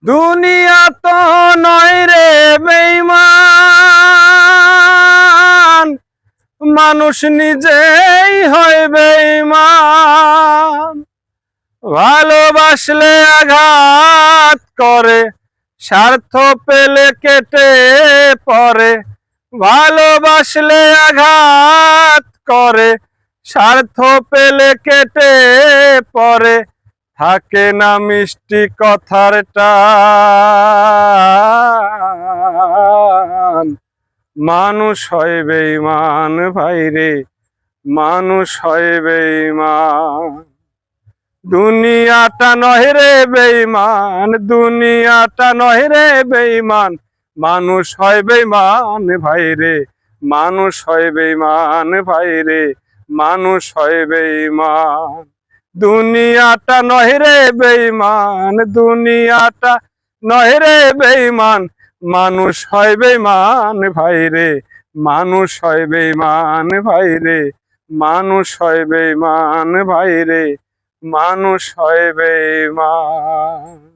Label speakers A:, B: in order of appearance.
A: দুনিয়া তো নয় রে বেঈমান, মানুষ নিজেই হয় বেঈমান। ভালোবাসলে আঘাত করে, স্বার্থ পেলে কেটে পড়ে। ভালোবাসলে আঘাত করে, স্বার্থ পেলে কেটে পড়ে। থাকে না মিষ্টি কথার টান, মানুষ হয় বেঈমান ভাইরে, মানুষ হয় বেঈমান। দুনিয়াটা নয় রে বেঈমান, দুনিয়াটা নয় রে বেঈমান, মানুষ হয় বেঈমান ভাইরে, মানুষ হয় বেঈমান ভাইরে, মানুষ হয় বেঈমান। দুনিয়াটা নয় রে বেঈমান, দুনিয়াটা নয় রে বেঈমান, মানুষ হয় বেঈমান ভাইরে, মানুষ হয় বেঈমান ভাইরে, মানুষ হয় বেঈমান ভাইরে, মানুষ হয় বেঈমান।